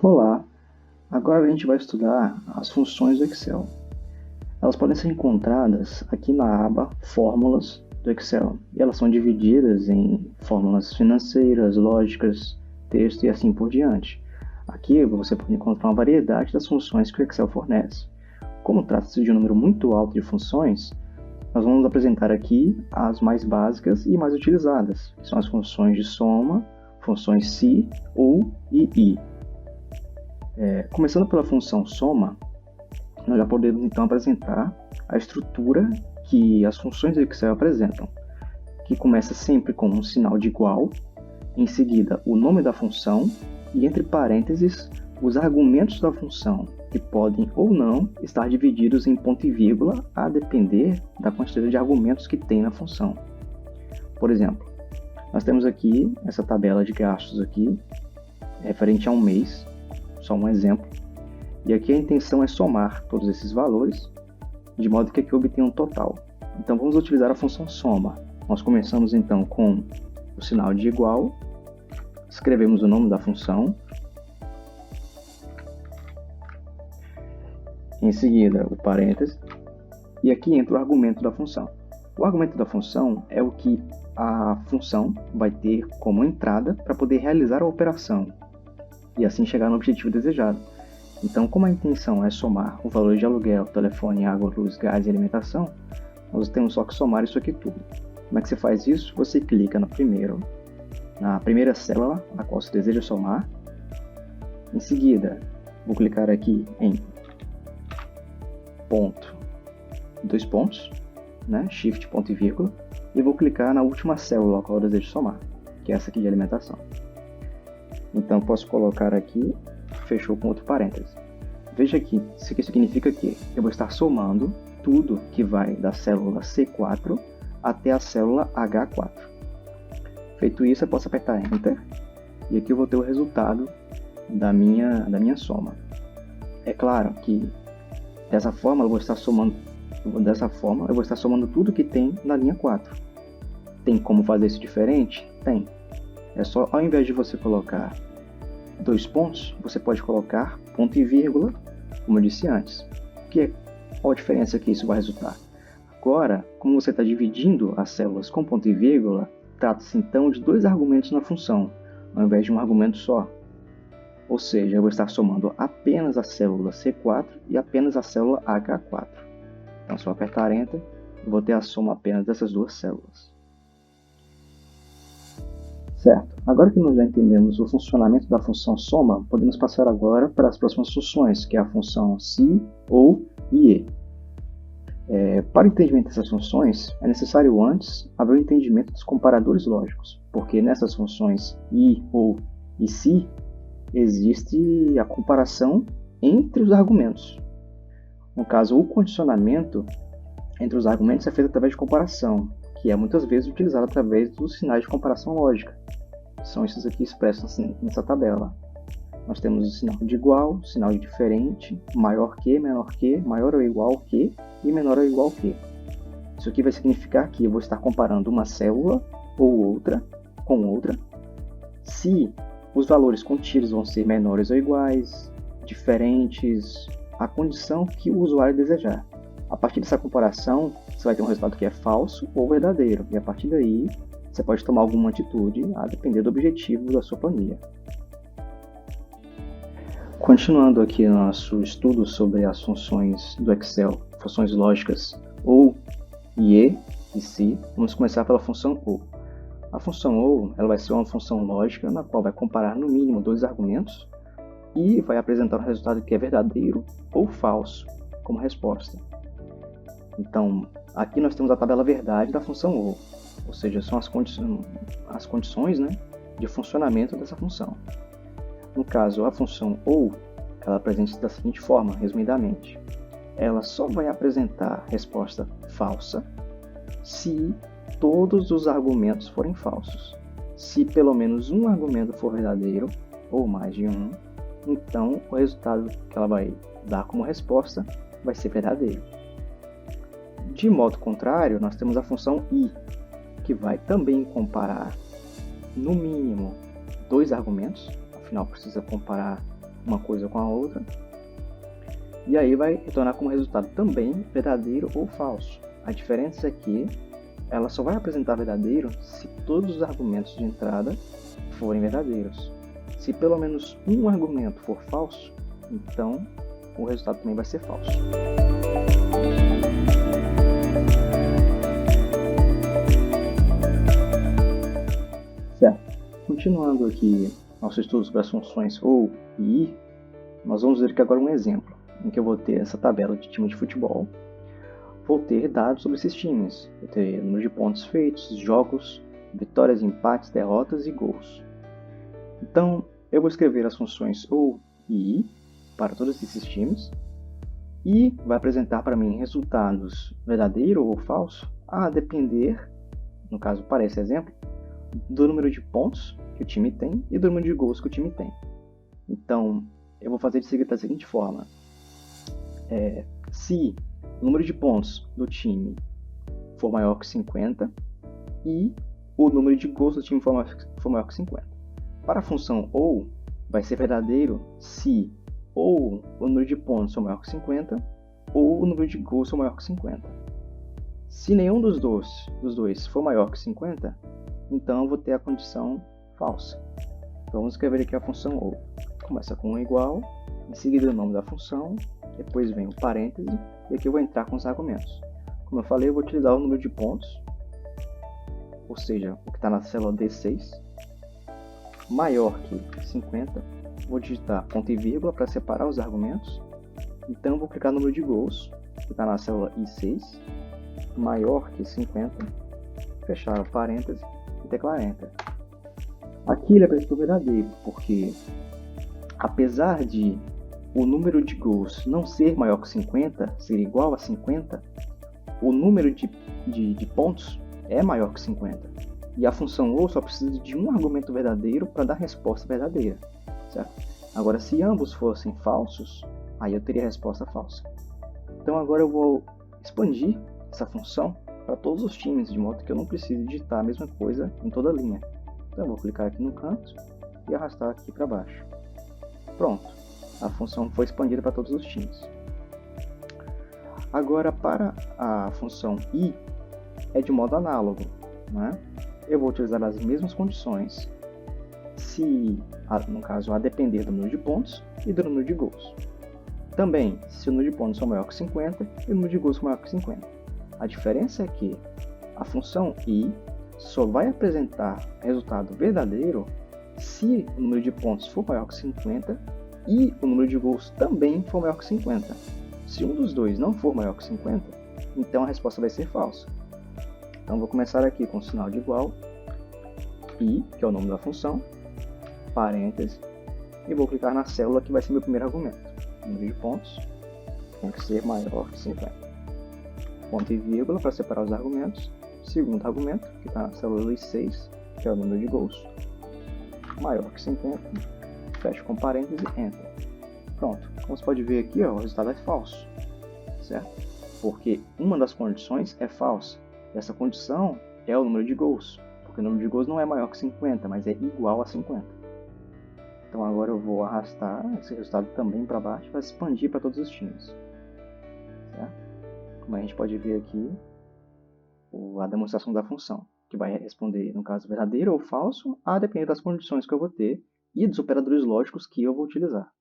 Olá, agora a gente vai estudar as funções do Excel. Elas podem ser encontradas aqui na aba Fórmulas do Excel, e elas são divididas em fórmulas financeiras, lógicas, texto e assim por diante. Aqui você pode encontrar uma variedade das funções que o Excel fornece. Como trata-se de um número muito alto de funções, nós vamos apresentar aqui as mais básicas e mais utilizadas, que são as funções de soma, funções se, ou e i. Começando pela função soma, nós já podemos então apresentar a estrutura que as funções do Excel apresentam, que começa sempre com um sinal de igual, em seguida o nome da função e entre parênteses os argumentos da função, que podem ou não estar divididos em ponto e vírgula a depender da quantidade de argumentos que tem na função. Por exemplo, nós temos aqui essa tabela de gastos aqui, referente a um mês, só um exemplo, e aqui a intenção é somar todos esses valores, de modo que aqui eu obtenha um total. Então vamos utilizar a função soma. Nós começamos então com o sinal de igual, escrevemos o nome da função, em seguida o parêntese, e aqui entra o argumento da função. O argumento da função é o que a função vai ter como entrada para poder realizar a operação, e assim chegar no objetivo desejado. Então, como a intenção é somar o valor de aluguel, telefone, água, luz, gás e alimentação, nós temos só que somar isso aqui tudo. Como é que você faz isso? Você clica na primeira célula a qual você deseja somar. Em seguida, vou clicar aqui em ponto, dois pontos, Shift, ponto e vírgula, e vou clicar na última célula a qual eu desejo somar, que é essa aqui de alimentação. Então, posso colocar aqui, fechou com outro parênteses. Veja aqui, isso aqui significa que eu vou estar somando tudo que vai da célula C4 até a célula H4. Feito isso, eu posso apertar Enter, e aqui eu vou ter o resultado da minha soma. É claro que dessa forma eu vou estar somando tudo que tem na linha 4. Tem como fazer isso diferente? Tem. É só, ao invés de você colocar dois pontos, você pode colocar ponto e vírgula, como eu disse antes. Qual a diferença que isso vai resultar? Agora, como você está dividindo as células com ponto e vírgula, trata-se então de dois argumentos na função, ao invés de um argumento só. Ou seja, eu vou estar somando apenas a célula C4 e apenas a célula H4. Então, se eu apertar Enter, eu vou ter a soma apenas dessas duas células. Certo, agora que nós já entendemos o funcionamento da função soma, podemos passar agora para as próximas funções, que é a função se, ou e e. Para o entendimento dessas funções, é necessário antes haver o entendimento dos comparadores lógicos, porque nessas funções i, ou e se, existe a comparação entre os argumentos. No caso, o condicionamento entre os argumentos é feito através de comparação, que é muitas vezes utilizado através dos sinais de comparação lógica. São esses aqui expressos nessa tabela. Nós temos o sinal de igual, sinal de diferente, maior que, menor que, maior ou igual que e menor ou igual que. Isso aqui vai significar que eu vou estar comparando uma célula ou outra com outra, se os valores contidos vão ser menores ou iguais, diferentes, a condição que o usuário desejar. A partir dessa comparação, você vai ter um resultado que é falso ou verdadeiro, e a partir daí você pode tomar alguma atitude a depender do objetivo da sua planilha. Continuando aqui nosso estudo sobre as funções do Excel, funções lógicas ou e se, vamos começar pela função ou. A função ou ela vai ser uma função lógica na qual vai comparar no mínimo dois argumentos e vai apresentar um resultado que é verdadeiro ou falso como resposta. Então, aqui nós temos a tabela verdade da função ou seja, são as condições de funcionamento dessa função. No caso, a função ou, ela apresenta da seguinte forma, resumidamente. Ela só vai apresentar resposta falsa se todos os argumentos forem falsos. Se pelo menos um argumento for verdadeiro, ou mais de um, então o resultado que ela vai dar como resposta vai ser verdadeiro. De modo contrário, nós temos a função i, que vai também comparar, no mínimo, dois argumentos. Afinal, precisa comparar uma coisa com a outra, e aí vai retornar como resultado também verdadeiro ou falso. A diferença é que ela só vai apresentar verdadeiro se todos os argumentos de entrada forem verdadeiros. Se pelo menos um argumento for falso, então o resultado também vai ser falso. Certo. Continuando aqui nosso estudo sobre as funções ou e i, nós vamos ver aqui agora um exemplo, em que eu vou ter essa tabela de time de futebol. Vou ter dados sobre esses times. Vou ter número de pontos feitos, jogos, vitórias, empates, derrotas e gols. Então, eu vou escrever as funções ou e i para todos esses times e vai apresentar para mim resultados verdadeiro ou falso a depender, no caso para esse exemplo, do número de pontos que o time tem e do número de gols que o time tem. Então, eu vou fazer da seguinte forma. Se o número de pontos do time for maior que 50 e o número de gols do time for maior que 50. Para a função ou, vai ser verdadeiro se ou o número de pontos for maior que 50 ou o número de gols for maior que 50. Se nenhum dos dois for maior que 50, então eu vou ter a condição falsa. Então, vamos escrever aqui a função ou. Começa com um igual, em seguida o nome da função, depois vem o parêntese, e aqui eu vou entrar com os argumentos. Como eu falei, eu vou utilizar o número de pontos, ou seja, o que está na célula D6, maior que 50, vou digitar ponto e vírgula para separar os argumentos, então eu vou clicar no número de gols, que está na célula I6, maior que 50, fechar o parêntese e teclar Enter. Aqui ele apresentou verdadeiro, porque apesar de o número de gols não ser maior que 50, ser igual a 50, o número de pontos é maior que 50. E a função ou só precisa de um argumento verdadeiro para dar resposta verdadeira. Certo? Agora, se ambos fossem falsos, aí eu teria a resposta falsa. Então agora eu vou expandir essa função para todos os times, de modo que eu não preciso digitar a mesma coisa em toda a linha. Então eu vou clicar aqui no canto e arrastar aqui para baixo. Pronto, a função foi expandida para todos os times. Agora, para a função i, é de modo análogo. Né? Eu vou utilizar as mesmas condições, no caso, a depender do número de pontos e do número de gols. Também, se o número de pontos for maior que 50 e o número de gols for maior que 50. A diferença é que a função i só vai apresentar resultado verdadeiro se o número de pontos for maior que 50 e o número de gols também for maior que 50. Se um dos dois não for maior que 50, então a resposta vai ser falsa. Então vou começar aqui com o sinal de igual, i, que é o nome da função, parêntese, e vou clicar na célula que vai ser meu primeiro argumento. O número de pontos tem que ser maior que 50. Ponto e vírgula para separar os argumentos. Segundo argumento, que está na célula 6, que é o número de gols, maior que 50, fecho com parêntese, enter. Pronto, como você pode ver aqui, ó, o resultado é falso, certo? Porque uma das condições é falsa. Essa condição é o número de gols, porque o número de gols não é maior que 50, mas é igual a 50. Então agora eu vou arrastar esse resultado também para baixo para expandir para todos os times. Certo? Como a gente pode ver aqui, a demonstração da função, que vai responder, no caso, verdadeiro ou falso, a depender das condições que eu vou ter e dos operadores lógicos que eu vou utilizar.